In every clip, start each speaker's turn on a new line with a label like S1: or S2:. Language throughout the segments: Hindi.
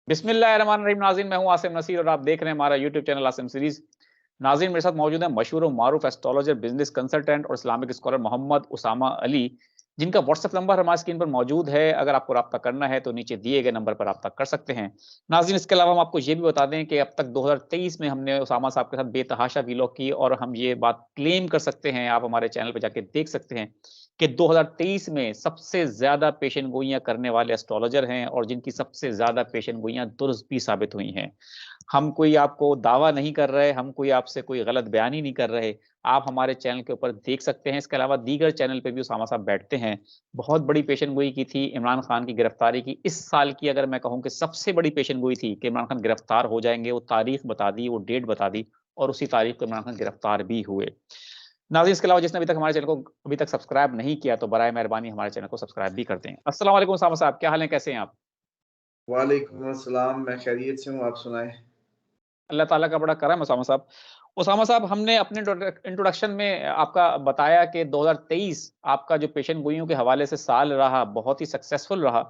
S1: बिस्मिल्लाहिर्रहमानिर्रहीम। नाज़रीन, मैं हूं आसिम नसीर और आप देख रहे हैं हमारा यूट्यूब चैनल आसिम सीरीज। नाज़रीन, मेरे साथ मौजूद है मशहूर और मारूफ एस्ट्रोलॉजर, बिजनेस कंसल्टेंट और इस्लामिक स्कॉलर मोहम्मद उसामा अली, जिनका व्हाट्सएप नंबर हमारी स्क्रीन पर मौजूद है। अगर आपको रब्ता करना है तो नीचे दिए गए नंबर पर रब्ता कर सकते हैं। नाज़रीन, इसके अलावा हम आपको ये भी बता दें कि अब तक 2023 में हमने उसामा साहब के साथ बेतहाशा वीलॉग की और हम ये बात क्लेम कर सकते हैं, आप हमारे चैनल पर जाके देख सकते हैं कि 2023 में सबसे ज़्यादा पेशन गोइयाँ करने वाले एस्ट्रोलॉजर हैं और जिनकी सबसे ज़्यादा पेशन गोइयाँ दुरुस्त भी साबित हुई हैं। हम कोई आपको दावा नहीं कर रहे, हम कोई आपसे कोई गलत बयानी नहीं कर रहे। आप हमारे चैनल के ऊपर देख सकते हैं। इसके अलावा दीगर चैनल पे भी उसामा साहब बैठते हैं। बहुत बड़ी पेशन गोई की थी इमरान खान की गिरफ्तारी की। इस साल की अगर मैं कहूँ कि सबसे बड़ी पेशन गोई थी कि इमरान खान गिरफ्तार हो जाएँगे, वो तारीख बता दी, वो डेट बता दी और उसी तारीख को इमरान खान गिरफ्तार भी हुए। नाज़रीन, इसके अलावा जिसने अभी तक हमारे चैनल को अभी तक सब्सक्राइब नहीं किया तो बराए मेहरबानी हमारे चैनल को सब्सक्राइब भी कर दें। अस्सलाम वालेकुम उसामा साहब, क्या हाल है? कैसे हैं आप?
S2: वालेकुम अस्सलाम। मैं खैरियत से हूँ, आप सुनाएं।
S1: अल्लाह ताला का बड़ा करम है उसामा साहब। उसामा साहब, हमने अपने इंट्रोडक्शन में आपका बताया कि 2023 आपका जो पेशन गोइयों के हवाले से साल रहा, बहुत ही सक्सेसफुल रहा।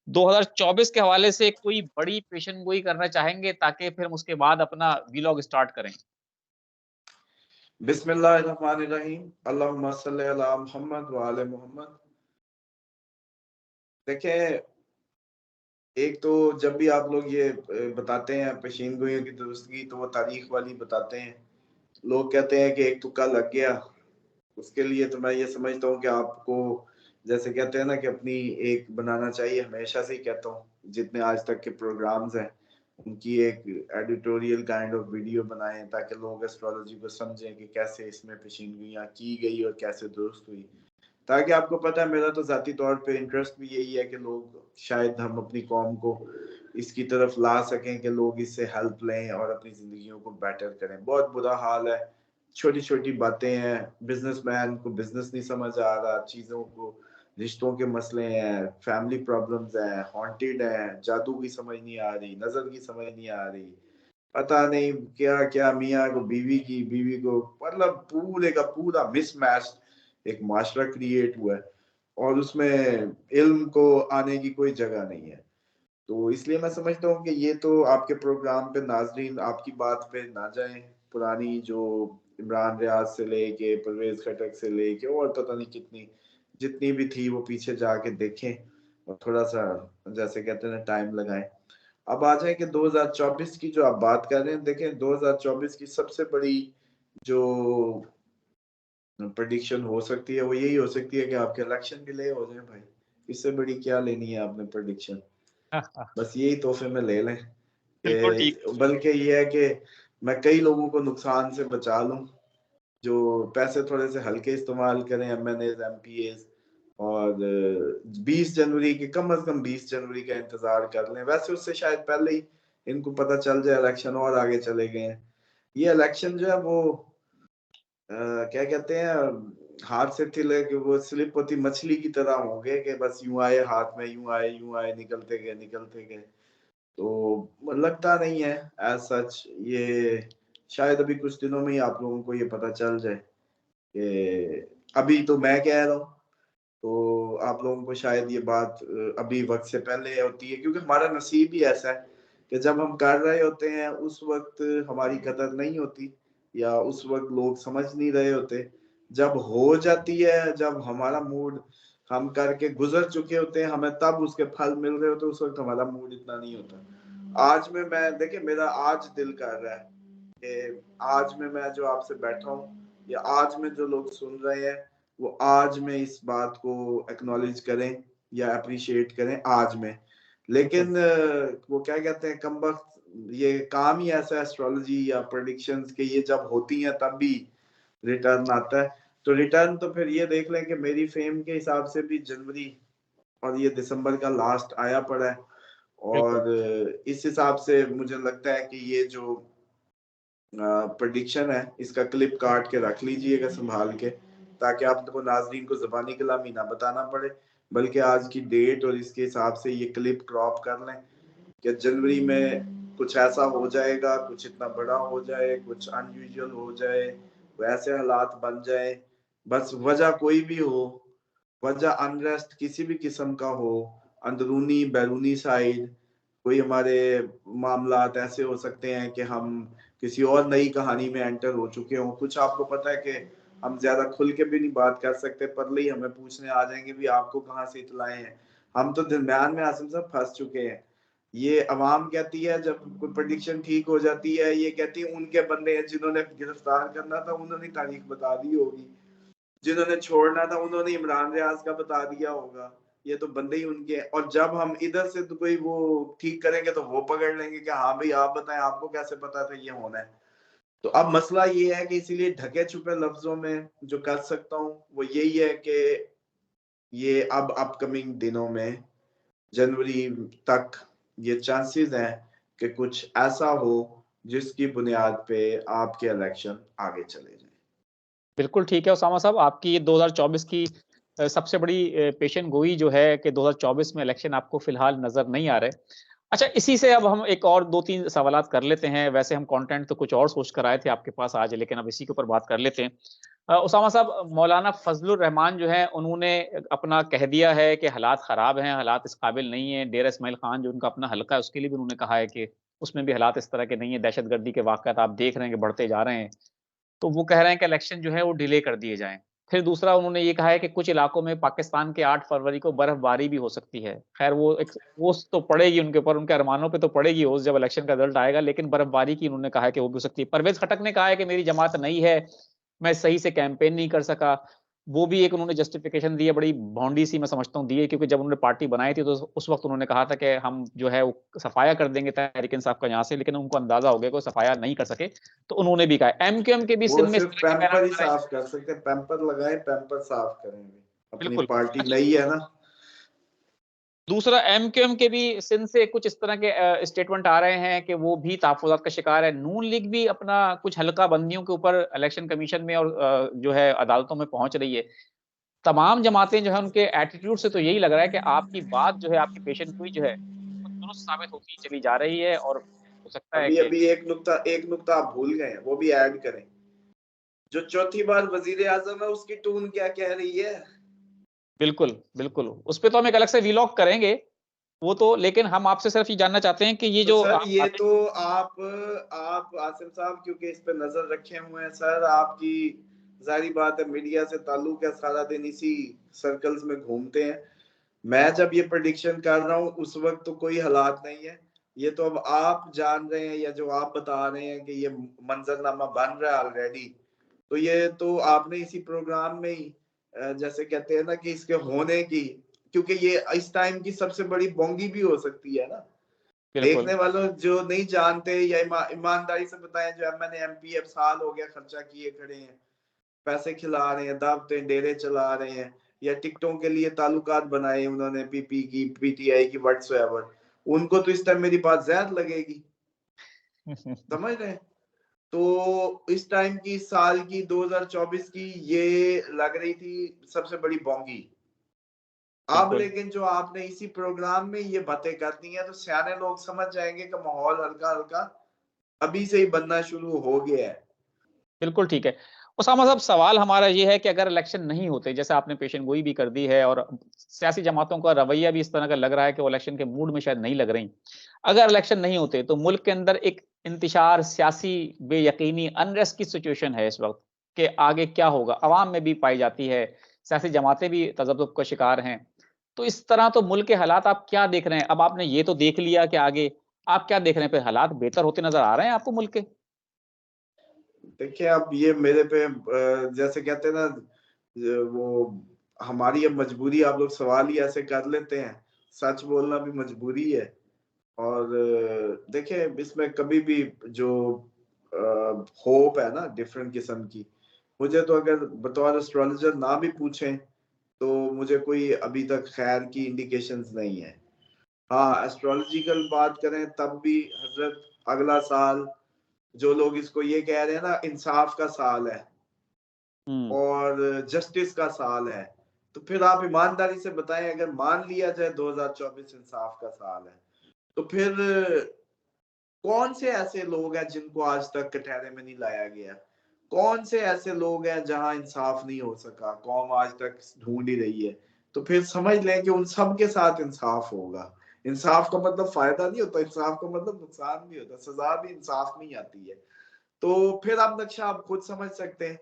S1: 2024 के हवाले से कोई बड़ी पेशन गोई करना चाहेंगे ताकि फिर हम उसके बाद अपना वीलॉग स्टार्ट करें?
S2: बिस्मिल्लाहिर्रहमानिर्रहीम। अल्लाहुम्मा सल्ली अला मुहम्मद व आले मोहम्मद। देखें, एक तो जब भी आप लोग ये बताते हैं पेशीन गोइयों की दुरुस्तगी, तो वो तारीख वाली बताते हैं। लोग कहते हैं कि एक तुक्का लग गया। उसके लिए तो मैं ये समझता हूँ कि आपको, जैसे कहते हैं ना, कि अपनी एक बनाना चाहिए। हमेशा से ही कहता हूँ, जितने आज तक के प्रोग्राम्स हैं उनकी एक एडिटोरियल काइंड ऑफ वीडियो बनाएं, ताकि लोग एस्ट्रोलॉजी को समझें कि कैसे इसमें पेशीनगोइयाँ की गई और कैसे दुरुस्त हुई। ताकि आपको पता है, मेरा तो ज़ाती तौर पे इंटरेस्ट भी यही है कि लोग, शायद हम अपनी कौम को इसकी तरफ ला सकें कि लोग इससे हेल्प लें और अपनी ज़िंदगियों को बेटर करें। बहुत बुरा हाल है, छोटी-छोटी बातें हैं, बिज़नेसमैन को बिज़नेस नहीं समझ आ रहा, चीज़ों को, रिश्तों के मसले हैं, फैमिली प्रॉब्लम्स हैं, हॉन्टेड हैं, जादू की समझ नहीं आ रही, नज़र की समझ नहीं आ रही। पता नहीं क्या-क्या, मियाँ को बीवी की, बीवी को, मतलब पूरे का पूरा मिसमैच एक माशरा क्रिएट हुआ है और उसमें इल्म को आने की कोई जगह नहीं है। तो इसलिए मैं समझता हूँ कि ये तो आपके प्रोग्राम पे नाज़रीन आपकी बात पे ना जाएँ। पुरानी जो इमरान रियाज से लेके परवेज़ खटक से लेके और पता नहीं कितनी जितनी भी थी, वो पीछे जाके देखें और थोड़ा-सा, जैसे कहते हैं ना, टाइम लगाएँ। अब आ जाए कि 2024 की जो आप बात कर रहे हैं, देखें 2024 की सबसे बड़ी जो प्रेडिक्शन हो सकती है, वो यही हो सकती है कि आपके इलेक्शन डिले हो जाए भाई। इससे बड़ी क्या लेनी है आपने प्रेडिक्शन? बस यही तोहफ़े में ले लें
S1: बिल्कुल ठीक।
S2: कि, बल्कि ये है कि मैं कई लोगों को नुकसान से बचा लूँ, जो पैसे थोड़े से हल्के इस्तेमाल करें, एमएनएज़, एमपीएज़, और 20 जनवरी के, कम से कम 20 जनवरी का इंतज़ार कर लें। वैसे उससे शायद पहले ही इनको पता चल जाए, इलेक्शन और आगे चले गए हैं। ये इलेक्शन जो है वो क्या कहते हैं, हाथ से थिले कि वो स्लिप होती मछली की तरह होंगे कि बस यूँ आए हाथ में, यूँ आए, निकलते गए, निकलते गए। तो लगता नहीं है एज़ सच, ये शायद अभी कुछ दिनों में ही आप लोगों को ये पता चल जाए कि, अभी तो मैं कह रहा हूँ, तो आप लोगों को शायद ये बात अभी वक़्त से पहले होती है, क्योंकि हमारा नसीब ही ऐसा है कि जब हम कर रहे होते हैं उस वक़्त हमारी कदर नहीं होती, या उस वक़्त लोग समझ नहीं रहे होते। जब हो जाती है, जब हमारा मूड, हम करके गुज़र चुके होते हैं, हमें तब उसके फल मिल रहे होते हैं, उस वक़्त हमारा मूड इतना नहीं होता। आज में मैं, देखिए, मेरा आज दिल कर रहा है कि आज में मैं जो आपसे बैठा हूँ, या आज में जो लोग सुन रहे हैं, वो आज में इस बात को एक्नॉलेज करें या एप्रिशिएट करें आज में।
S1: बिल्कुल।
S2: लेकिन वो क्या कहते हैं, कमबख्त, ये काम ही ऐसा है एस्ट्रोलॉजी या प्रेडिक्शंस के, ये जब होती हैं तब भी रिटर्न आता है। तो रिटर्न तो फिर ये देख लें कि मेरी फेम के हिसाब से भी जनवरी और ये दिसंबर का लास्ट आया पड़ा है,
S1: बिल्कुल।
S2: और इस हिसाब से मुझे लगता है कि ये जो प्रेडिक्शन है, इसका क्लिप काट के रख लीजिएगा संभाल के, ताकि आपको नाजरीन को ज़बानी कलामी ना बताना पड़े, बल्कि आज की डेट और इसके हिसाब से ये क्लिप क्रॉप कर लें कि जनवरी में कुछ ऐसा हो जाएगा, कुछ इतना बड़ा हो जाए, कुछ अनयूजुअल हो जाए, वैसे हालात बन जाए, बस वजह कोई भी हो, वजह अनरेस्ट किसी भी किस्म का हो, अंदरूनी बैरूनी साइड, कोई हमारे मामलात ऐसे हो सकते हैं कि हम किसी और नई कहानी में एंटर हो चुके हों। कुछ आपको पता है कि हम ज्यादा खुल के भी नहीं बात कर सकते, पर ही हमें पूछने आ जाएंगे भी आपको कहाँ से इतलाएं हैं। हम तो दरम्यान में आसिम साहब फंस चुके हैं। ये अवाम कहती है जब कोई प्रेडिक्शन ठीक हो जाती है, ये कहती है उनके बंदे हैं जिन्होंने गिरफ्तार करना था उन्होंने तारीख बता दी होगी, जिन्होंने छोड़ना था उन्होंने इमरान रियाज का बता दिया होगा। ये तो बंदे ही उनके हैं। और जब हम इधर से तो कोई वो ठीक करेंगे तो वो पकड़ लेंगे कि हाँ भाई आप बताएं आपको कैसे पता था ये होना है। तो अब मसला ये है कि इसीलिए ढके छुपे लफ्जों में जो कर सकता हूँ वो यही है कि ये अब अपकमिंग दिनों में जनवरी तक ये चांसेस हैं कि कुछ ऐसा हो जिसकी बुनियाद पे आपके इलेक्शन आगे चले जाए।
S1: बिल्कुल ठीक है उसामा साहब, आपकी 2024 की सबसे बड़ी पेशन गोई जो है कि 2024 में इलेक्शन आपको फिलहाल नजर नहीं आ रहे। अच्छा, इसी से अब हम एक और 2-3 सवालात कर लेते हैं। वैसे हम कंटेंट तो कुछ और सोच कर आए थे आपके पास आज, लेकिन अब इसी के ऊपर बात कर लेते हैं। उसामा साहब, मौलाना फजलुर रहमान जो है उन्होंने अपना कह दिया है कि हालात खराब हैं, हालात इस काबिल नहीं है। डेरा इस्माइल खान जो उनका अपना हलका है उसके लिए भी उन्होंने कहा है कि उसमें भी हालात इस तरह के नहीं है, दहशतगर्दी के वाकयात आप देख रहे हैं कि बढ़ते जा रहे हैं। तो वो कह रहे हैं कि इलेक्शन जो है वो डिले कर दिए जाएं। फिर दूसरा उन्होंने ये कहा है कि कुछ इलाकों में पाकिस्तान के 8 फरवरी को बर्फबारी भी हो सकती है। खैर वो एक ओस तो पड़ेगी उनके ऊपर, उनके अरमानों पे तो पड़ेगी ओस जब इलेक्शन का रिजल्ट आएगा, लेकिन बर्फबारी की उन्होंने कहा है कि वो भी हो सकती है। परवेज खटक ने कहा है कि मेरी जमात नहीं है, मैं सही से कैंपेन नहीं कर सका। वो भी एक उन्होंने जस्टिफिकेशन दी है, बड़ी भौंडी सी मैं समझता हूँ दी है, क्योंकि जब उन्होंने पार्टी बनाई थी तो उस वक्त उन्होंने कहा था कि हम जो है वो सफाया कर देंगे तहरीक इंसाफ का यहाँ से, लेकिन उनको अंदाजा हो गया कि वो सफाया नहीं कर सके। तो उन्होंने भी कहा एमक्यूएम के भी
S2: वो
S1: सिंध में इस
S2: सिर्फ
S1: तरह के बयान
S2: पैम्पर ही
S1: आ रहे हैं।
S2: साफ कर सकते हैं, पैम्पर लगाए पैम्पर साफ करेंगे, अपनी
S1: बिल्कुल।
S2: पार्टी
S1: अच्छा,
S2: नई है ना।
S1: दूसरा एमक्यूएम के भी सिंध से कुछ इस तरह के स्टेटमेंट आ रहे हैं कि वो भी तहफुजात का शिकार है। नून लीग भी अपना कुछ हल्का बंदियों के ऊपर इलेक्शन कमीशन में और जो है अदालतों में पहुंच रही है। तमाम जमातें जो है उनके एटीट्यूड से तो यही लग रहा है कि आपकी बात जो है, आपकी पेशन गोई जो है वो दुरुस्त साबित होती चली जा रही है, और हो सकता है
S2: अभी
S1: कि
S2: अभी एक नुक्ता आप भूल गए हैं, वो भी ऐड करें। जो चौथी बार वजीर आजम है उसकी टून क्या कह रही है।
S1: बिल्कुल, बिल्कुल। उस पे तो हम एक अलग से व्लॉग करेंगे, वो तो। लेकिन हम आपसे सिर्फ ये जानना चाहते हैं कि ये
S2: तो
S1: जो
S2: सर
S1: आप
S2: ये
S1: बातें।
S2: तो आप आसिम साहब क्योंकि इस पे नजर रखे हुए हैं सर, आपकी जारी बात है मीडिया से ताल्लुक है, सारा दिन इसी सर्कल्स में घूमते हैं। मैं जब ये प्रेडिक्शन कर रहा हूँ उस वक्त तो कोई हालात नहीं है। ये तो अब आप जान रहे हैं या जो आप बता रहे हैं कि ये मंजरनामा बन रहा है ऑलरेडी। तो ये तो आपने इसी प्रोग्राम में ही जैसे कहते हैं ना कि इसके होने की, क्योंकि ये इस टाइम की सबसे बड़ी बोंगी भी हो सकती है ना।
S1: बिल्कुल,
S2: देखने वालों जो नहीं जानते या ईमानदारी से बताएं, जो एमएनए एमपी अब साल हो गया खर्चा किए खड़े हैं, पैसे खिला रहे हैं, दावतें डेरे चला रहे हैं, या टिकटों के लिए ताल्लुकात बनाए उन्होंने पीपी की पीटीआई की व्हाट्सएवर, उनको तो इस टाइम मेरी बात जहर लगेगी। समझ रहे हैं। तो इस टाइम की साल की 2024 की ये लग रही थी सबसे बड़ी बोंगी। अब
S1: बिल्कुल।
S2: लेकिन जो आपने इसी प्रोग्राम में ये बातें कर दी हैं तो सियाने लोग समझ जाएंगे कि माहौल हल्का हल्का अभी से ही बनना शुरू हो गया है।
S1: बिल्कुल ठीक है। उसामा साहब, सवाल हमारा ये है कि अगर इलेक्शन नहीं होते, जैसे आपने पेशन गोई भी कर दी है और सियासी जमातों का रवैया भी इस तरह का लग रहा है कि वो इलेक्शन के मूड में शायद नहीं लग रही, अगर इलेक्शन नहीं होते तो मुल्क के अंदर एक इंतशार सियासी बेयकीनी अनरेस्ट की सिचुएशन है इस वक्त कि आगे क्या होगा, अवाम में भी पाई जाती है, सियासी जमातें भी तजब्जुब का शिकार हैं। तो इस तरह तो मुल्क के हालात आप क्या देख रहे हैं? अब आपने ये तो देख लिया कि आगे आप क्या देख रहे हैं, फिर हालात बेहतर होते नजर आ रहे हैं आपको मुल्क के?
S2: देखिए अब ये मेरे पे जैसे कहते हैं ना, वो हमारी अब मजबूरी, आप लोग सवाल ही ऐसे कर लेते हैं। सच बोलना भी मजबूरी है। और देखिए इसमें कभी भी जो होप है ना डिफरेंट किस्म की, मुझे तो अगर बतौर एस्ट्रोलॉजर ना भी पूछें तो मुझे कोई अभी तक खैर की इंडिकेशंस नहीं है। हाँ एस्ट्रोलॉजिकल बात करें तब भी हजरत अगला साल जो लोग इसको ये कह रहे हैं ना इंसाफ का साल है
S1: हम्म।
S2: और जस्टिस का साल है, तो फिर आप ईमानदारी से बताएं अगर मान लिया जाए 2024 इंसाफ का साल है तो फिर कौन से ऐसे लोग हैं जिनको आज तक कटहरे में नहीं लाया गया। कौन से ऐसे लोग हैं जहां इंसाफ नहीं हो सका, कौम आज तक ढूंढ ही रही है। तो फिर समझ लें कि उन सब के साथ इंसाफ होगा। इंसाफ का मतलब फायदा नहीं होता, इंसाफ का मतलब नुकसान भी होता है, सजा भी इंसाफ में ही आती है। तो फिर आप नक्शा आप खुद समझ सकते हैं।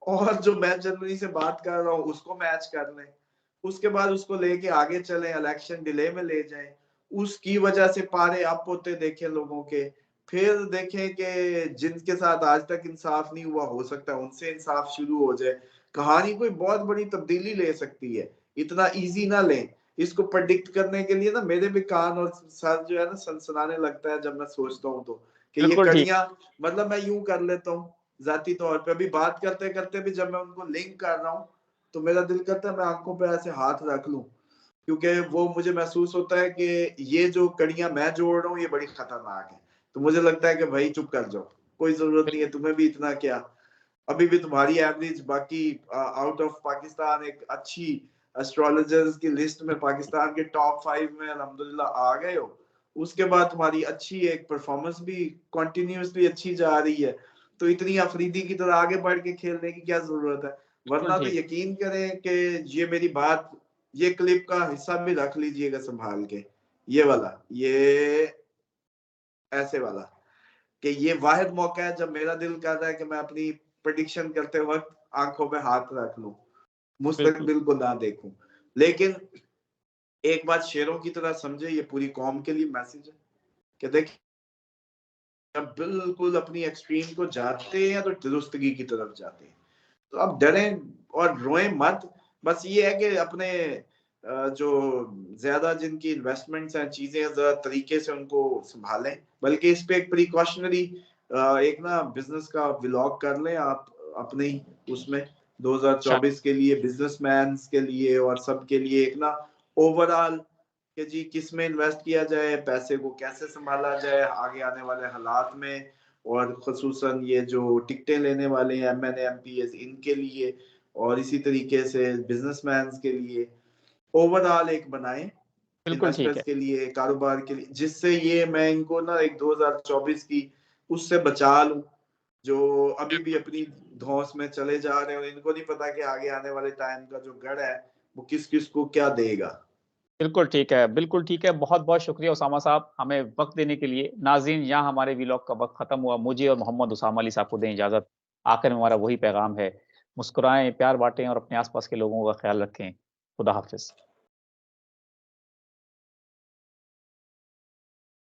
S2: और जो मैं जनवरी से बात कर रहा हूँ उसको मैच कर लें, उसके बाद उसको लेके आगे चलें, इलेक्शन डिले में ले जाएं, उसकी वजह से पारे अप होते देखें लोगों के। फिर देखें कि जिनके साथ आज तक इंसाफ नहीं हुआ, हो सकता है उनसे इंसाफ शुरू हो जाए। कहानी कोई बहुत बड़ी तब्दीली ले सकती है, इतना इजी ना लें। इसको प्रेडिक्ट करने के लिए ना मेरे भी कान और सर जो है ना सनसनाने लगता है जब मैं सोचता हूँ तो, कि ये
S1: बिल्कुल ठीक।
S2: कड़ियां, मतलब मैं यूं कर लेता हूँ जाती तौर पे, अभी बात करते करते भी जब मैं उनको लिंक कर रहा हूँ तो मेरा दिल करता है मैं आंखों पे ऐसे हाथ रख लूं, क्योंकि वो मुझे महसूस होता है कि ये जो कड़ियां मैं जोड़ रहा हूँ ये बड़ी खतरनाक है। तो मुझे लगता है कि भाई चुप कर जाओ, कोई जरूरत नहीं है, तुम्हें भी इतना क्या, अभी भी तुम्हारी एवरेज बाकी आउट ऑफ पाकिस्तान एक अच्छी एस्ट्रोलॉजर्स की लिस्ट में पाकिस्तान के टॉप 5 में अल्हम्दुलिल्लाह आ गए हो। उसके बाद तुम्हारी अच्छी एक परफॉर्मेंस भी कंटिन्यूअसली अच्छी जा रही है, तो इतनी अफरीदी की तरह आगे बढ़ के खेलने की क्या जरूरत है।
S1: बिल्कुल
S2: वरना तो
S1: ठीक।
S2: यकीन करें कि ये मेरी बात, ये क्लिप का हिस्सा भी रख लीजिएगा संभाल के, ये वाला, ये ऐसे वाला, कि ये वाहिद मौका है जब मेरा दिल कर रहा है कि मैं अपनी प्रेडिक्शन करते वक्त आंखों पे हाथ रख लूं,
S1: बिल्कुल
S2: मुस्तकबिल को ना देखूं। लेकिन एक बात शेरों की तरह समझे, ये पूरी कौम के लिए मैसेज है कि देखिए जब बिल्कुल अपनी एक्सट्रीम को जाते हैं तो दुरुस्तगी की तरफ जाते हैं। तो आप डरें और रोएं मत। बस ये है कि अपने जो ज्यादा जिनकी इन्वेस्टमेंट्स हैं चीजें जरा तरीके से उनको संभालें, बल्कि इस पे एक प्रिकॉशनरी एक ना बिजनेस का व्लॉग कर लें आप अपने ही उसमें,
S1: अच्छा।
S2: 2024 के लिए, बिजनेसमैन के लिए और सबके लिए एक ना ओवरऑल कि जी किस में इन्वेस्ट किया जाए, पैसे को कैसे संभाला जाए आगे आने वाले हालात में, और खसूसन ये जो टिकटें लेने वाले हैं MNA MPs इनके लिए, और इसी तरीके से बिजनेसमैन के लिए ओवरऑल एक बनाएं,
S1: बिल्कुल ठीक
S2: इन्वेस्टर्स
S1: है।
S2: के लिए, कारोबार के लिए, जिससे ये मैं इनको ना एक 2024 की उससे बचा लूं, जो अभी भी अपनी धौंस में चले जा रहे हैं और इनको नहीं पता कि आगे आने वाले टाइम का जो गढ़ है वो किस किस को क्या देगा।
S1: बिल्कुल ठीक है, बिल्कुल ठीक है। बहुत-बहुत शुक्रिया उसामा साहब, हमें वक़्त देने के लिए। नाज़रीन, यहाँ हमारे व्लॉग का वक़्त ख़त्म हुआ। मुझे और मोहम्मद उसामा अली साहब को दें इजाज़त। आखिर में हमारा वही पैगाम है, मुस्कुराएँ, प्यार बाँटें और अपने आस-पास के लोगों का ख़्याल रखें। खुदा हाफ़िज़।